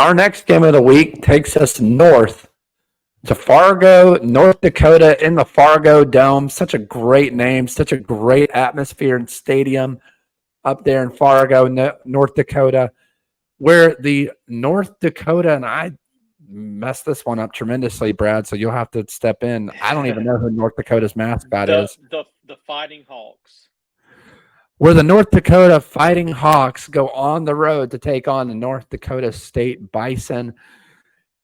Our next game of the week takes us north to Fargo, North Dakota, in the Fargo Dome. Such a great name, such a great atmosphere and stadium up there in Fargo, North Dakota, where the North Dakota, and I messed this one up tremendously, Brad, so you'll have to step in. I don't even know who North Dakota's mascot the is. the Fighting Hawks. Where the North Dakota Fighting Hawks go on the road to take on the North Dakota State Bison.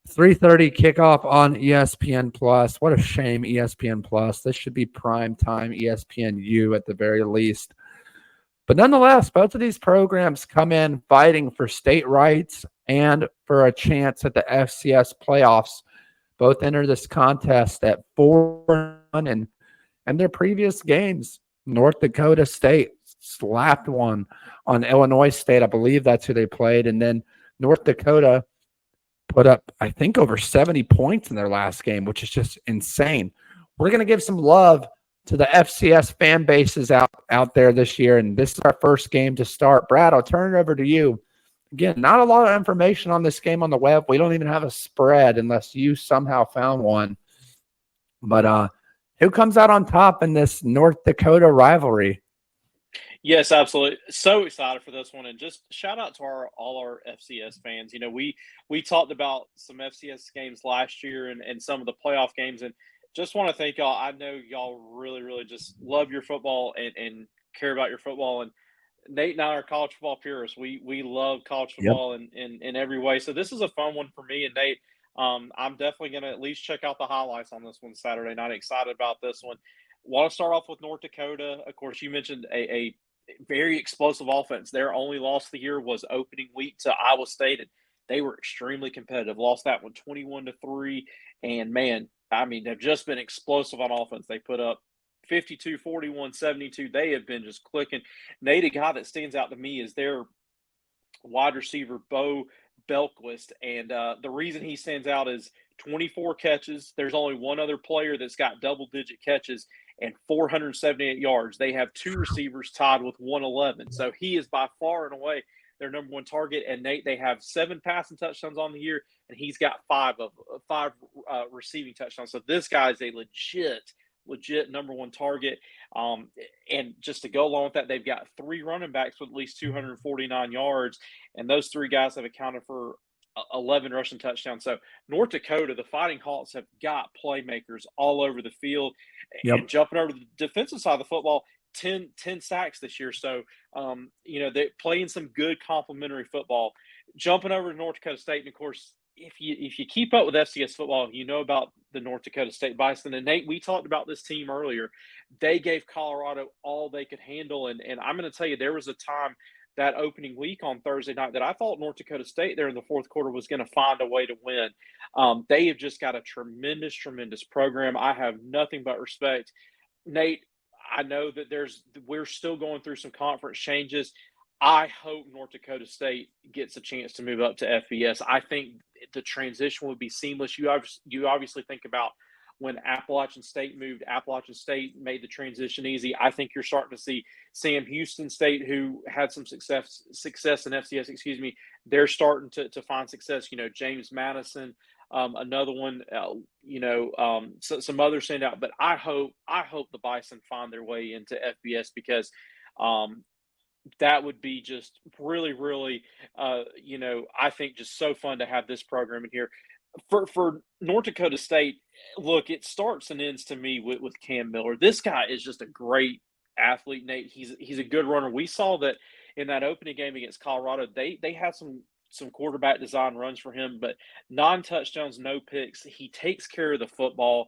3:30 kickoff on ESPN Plus. What a shame, ESPN Plus. This should be prime time ESPNU at the very least. But nonetheless, both of these programs come in fighting for state rights and for a chance at the FCS playoffs. Both enter this contest at 4-1, and their previous games, North Dakota State slapped one on Illinois State. I believe that's who they played. And then North Dakota put up, I think, over 70 points in their last game, which is just insane. We're going to give some love to the FCS fan bases out there this year, and this is our first game to start. Brad, I'll turn it over to you. Again, not a lot of information on this game on the web. We don't even have a spread unless you somehow found one. But who comes out on top in this North Dakota rivalry? Yes, absolutely. So excited for this one, and just shout out to all our FCS fans. We talked about some FCS games last year and some of the playoff games, and just want to thank y'all. I know y'all really, really just love your football and care about your football. And Nate and I are college football purists. We love college Yep. football in every way. So this is a fun one for me and Nate. I'm definitely going to at least check out the highlights on this one Saturday night. Excited about this one. Want to start off with North Dakota. Of course, you mentioned a very explosive offense. Their only loss of the year was opening week to Iowa State, and they were extremely competitive. Lost that one 21-3, and man, I mean, they've just been explosive on offense. They put up 52, 41, 72. They have been just clicking. Nate, a guy that stands out to me is their wide receiver, Bo Belquist, and the reason he stands out is 24 catches. There's only one other player that's got double-digit catches and 478 yards. They have two receivers tied with 111. So he is by far and away their number one target. And Nate, they have 7 passing touchdowns on the year, and he's got five receiving touchdowns. So this guy is a legit number one target. And just to go along with that, they've got 3 running backs with at least 249 yards, and those 3 guys have accounted for 11 rushing touchdowns. So North Dakota, the Fighting Hawks, have got playmakers all over the field. Yep. And jumping over to the defensive side of the football, 10 sacks this year. So, they're playing some good complementary football. Jumping over to North Dakota State, and of course, if you keep up with FCS football, you know about the North Dakota State Bison. And Nate, we talked about this team earlier. They gave Colorado all they could handle. And I'm going to tell you, there was a time that opening week on Thursday night that I thought North Dakota State there in the fourth quarter was going to find a way to win. They have just got a tremendous program. I have nothing but respect. Nate, I know that we're still going through some conference changes. I hope North Dakota State gets a chance to move up to FBS. I think the transition would be seamless. You obviously think about when Appalachian State moved. Appalachian State made the transition easy. I think you're starting to see Sam Houston State, who had some success in FCS. They're starting to find success. James Madison, another one. Some others stand out. But I hope the Bison find their way into FBS because that would be just really, really, I think just so fun to have this program in here. For North Dakota State, look, it starts and ends to me with Cam Miller. This guy is just a great athlete, Nate. He's a good runner. We saw that in that opening game against Colorado. They had some quarterback design runs for him, but 9 touchdowns, no picks. He takes care of the football.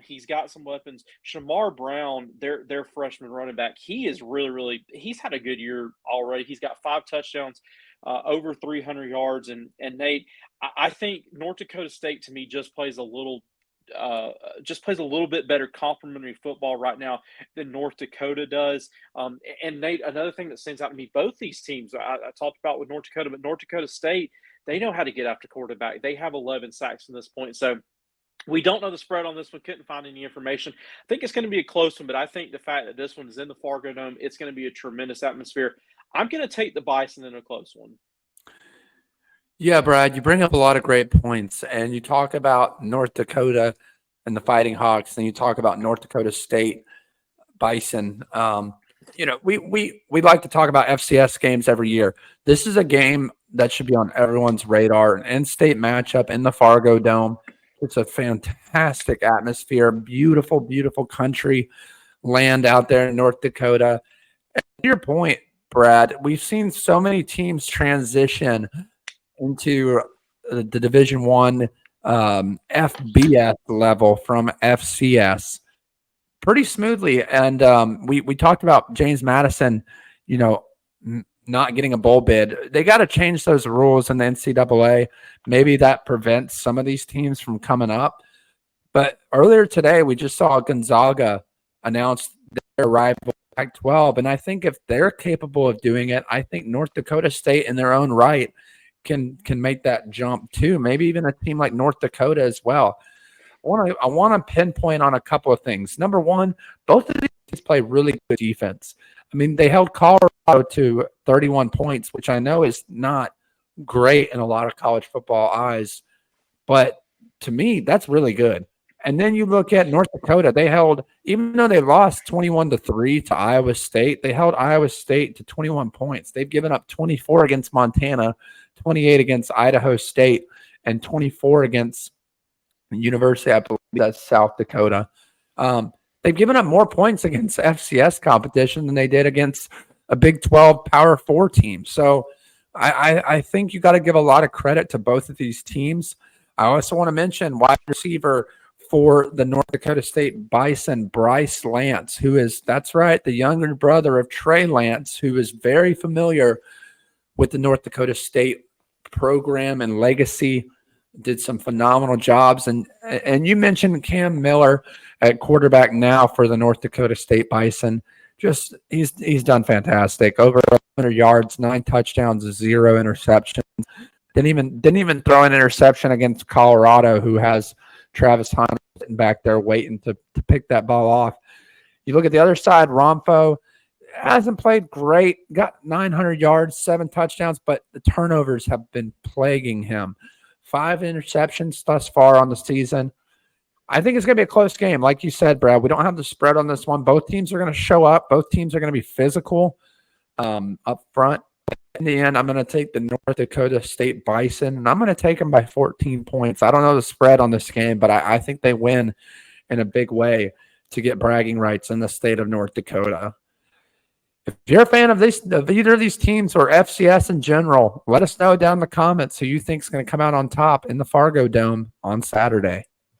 He's got some weapons. Shamar Brown, their freshman running back, he is really, he's had a good year already. He's got 5 touchdowns, over 300 yards. And Nate, I think North Dakota State to me just plays a little bit better complementary football right now than North Dakota does. And Nate, another thing that stands out to me, both these teams I talked about with North Dakota, but North Dakota State, they know how to get after quarterback. They have 11 sacks from this point. So we don't know the spread on this one. Couldn't find any information. I think it's going to be a close one, but I think the fact that this one is in the Fargo Dome, it's going to be a tremendous atmosphere. I'm going to take the Bison in a close one. Yeah, Brad, you bring up a lot of great points, and you talk about North Dakota and the Fighting Hawks, and you talk about North Dakota State Bison. We like to talk about FCS games every year. This is a game that should be on everyone's radar. An in-state matchup in the Fargo Dome. It's a fantastic atmosphere, beautiful, beautiful country land out there in North Dakota. And to your point, Brad, we've seen so many teams transition into the Division One FBS level from FCS pretty smoothly. And we talked about James Madison, you know, not getting a bowl bid. They got to change those rules in the NCAA. Maybe that prevents some of these teams from coming up. But earlier today, we just saw Gonzaga announce their arrival in Pac-12, and I think if they're capable of doing it, I think North Dakota State, in their own right, can make that jump too. Maybe even a team like North Dakota as well. I want to pinpoint on a couple of things. Number one, both of these teams play really good defense. I mean, they held Colorado to 31 points, which I know is not great in a lot of college football eyes, but to me, that's really good. And then you look at North Dakota, they held, even though they lost 21-3 to Iowa State, they held Iowa State to 21 points. They've given up 24 against Montana, 28 against Idaho State, and 24 against University, I believe that's South Dakota. They've given up more points against FCS competition than they did against a Big 12 Power 4 team. So I think you got to give a lot of credit to both of these teams. I also want to mention wide receiver for the North Dakota State Bison, Bryce Lance, that's right, the younger brother of Trey Lance, who is very familiar with the North Dakota State program and legacy. Did some phenomenal jobs. And you mentioned Cam Miller at quarterback now for the North Dakota State Bison. Just he's done fantastic. Over 100 yards, 9 touchdowns, 0 interceptions. Didn't even throw an interception against Colorado, who has Travis Hunter sitting back there waiting to pick that ball off. You look at the other side, Romfo hasn't played great, got 900 yards, 7 touchdowns, but the turnovers have been plaguing him. 5 interceptions thus far on the season. I think it's going to be a close game. Like you said, Brad, we don't have the spread on this one. Both teams are going to show up. Both teams are going to be physical up front. In the end, I'm going to take the North Dakota State Bison, and I'm going to take them by 14 points. I don't know the spread on this game, but I think they win in a big way to get bragging rights in the state of North Dakota. If you're a fan of either of these teams or FCS in general, let us know down in the comments who you think is going to come out on top in the Fargo Dome on Saturday.